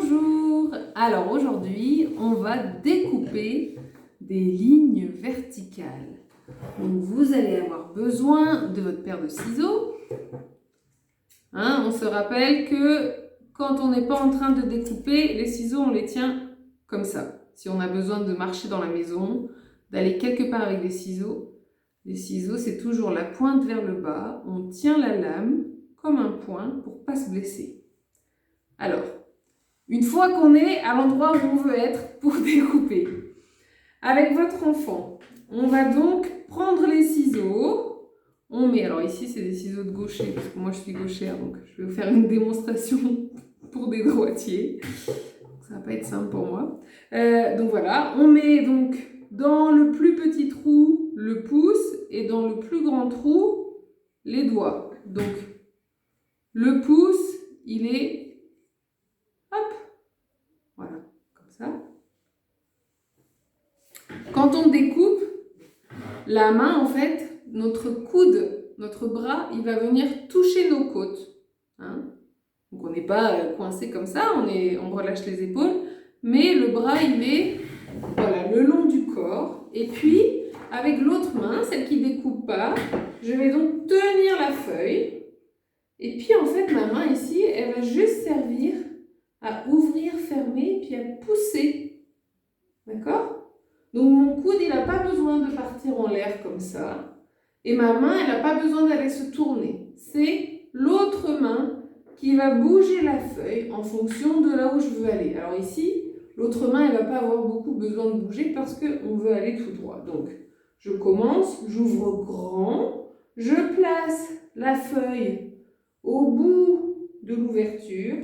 Bonjour! Alors aujourd'hui, on va découper des lignes verticales. Donc vous allez avoir besoin de votre paire de ciseaux. On se rappelle que quand on n'est pas en train de découper, les ciseaux, on les tient comme ça. Si on a besoin de marcher dans la maison, d'aller quelque part avec des ciseaux, les ciseaux, c'est toujours la pointe vers le bas. On tient la lame comme un poing pour ne pas se blesser. Alors, une fois qu'on est à l'endroit où on veut être pour découper, avec votre enfant, on va donc prendre les ciseaux. On met, alors ici c'est des ciseaux de gaucher, parce que moi je suis gauchère, donc je vais vous faire une démonstration pour des droitiers. Ça va pas être simple pour moi. Donc voilà, on met donc dans le plus petit trou le pouce et dans le plus grand trou les doigts. Donc le pouce, il est, hop, voilà, comme ça. Quand on découpe, la main, en fait, notre coude, notre bras, il va venir toucher nos côtes. Donc on n'est pas coincé comme ça, on relâche les épaules, mais le bras, il est voilà, le long du corps. Et puis, avec l'autre main, celle qui ne découpe pas, je vais donc tenir la feuille. Et puis, en fait, ma main ici, elle va juste servir à ouvrir, fermer, puis à pousser. D'accord ? Donc mon coude, il n'a pas besoin de partir en l'air comme ça. Et ma main, elle n'a pas besoin d'aller se tourner. C'est l'autre main qui va bouger la feuille en fonction de là où je veux aller. Alors ici, l'autre main, elle ne va pas avoir beaucoup besoin de bouger parce qu'on veut aller tout droit. Donc, je commence, j'ouvre grand, je place la feuille au bout de l'ouverture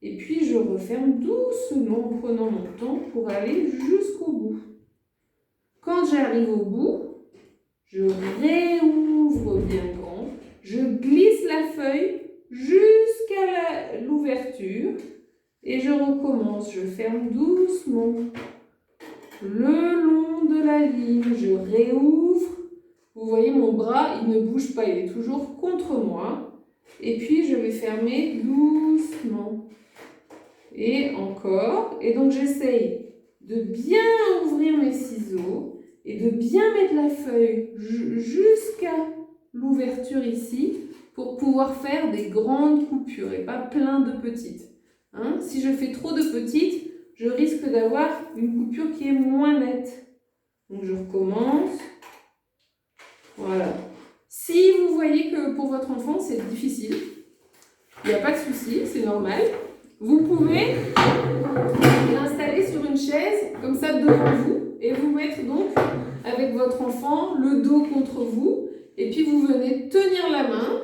et puis je referme doucement en prenant mon temps pour aller jusqu'au bout. Quand j'arrive au bout, je réouvre bien grand, je glisse la feuille jusqu'à l'ouverture et je recommence. Je ferme doucement le long de la ligne, je réouvre. Vous voyez, mon bras, il ne bouge pas, il est toujours contre moi. Et puis, je vais fermer doucement. Et encore. Et donc, j'essaye de bien ouvrir mes ciseaux et de bien mettre la feuille jusqu'à l'ouverture ici pour pouvoir faire des grandes coupures et pas plein de petites. Si je fais trop de petites, je risque d'avoir une coupure qui est moins nette. Donc je recommence. Voilà. Si vous voyez que pour votre enfant c'est difficile, il n'y a pas de souci, c'est normal. Vous pouvez l'installer sur une chaise comme ça devant vous et vous mettre donc avec votre enfant le dos contre vous et puis vous venez tenir la main,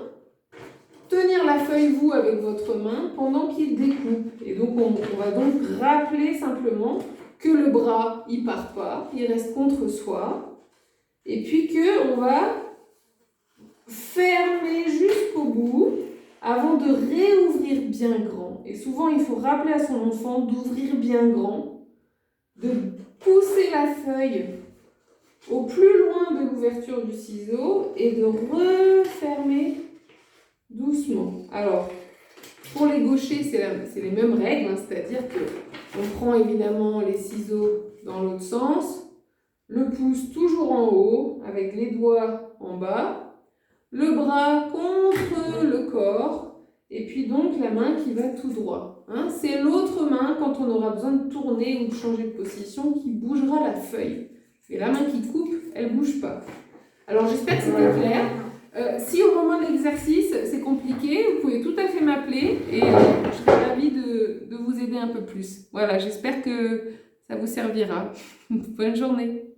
tenir la feuille vous avec votre main pendant qu'il découpe. Et donc on va donc rappeler simplement que le bras il part pas, il reste contre soi et puis que on va fermer jusqu'au bout avant de réouvrir bien grand. Et souvent, il faut rappeler à son enfant d'ouvrir bien grand, de pousser la feuille au plus loin de l'ouverture du ciseau et de refermer doucement. Alors, pour les gauchers, c'est les mêmes règles, c'est-à-dire qu'on prend évidemment les ciseaux dans l'autre sens, le pouce toujours en haut, avec les doigts en bas, le bras contre le corps, et puis donc la main qui va tout droit. C'est l'autre main, quand on aura besoin de tourner ou de changer de position, qui bougera la feuille. Et la main qui coupe, elle ne bouge pas. Alors j'espère que c'était clair. Si au moment de l'exercice, c'est compliqué, vous pouvez tout à fait m'appeler et je serai ravie de vous aider un peu plus. Voilà, j'espère que ça vous servira. Bonne journée.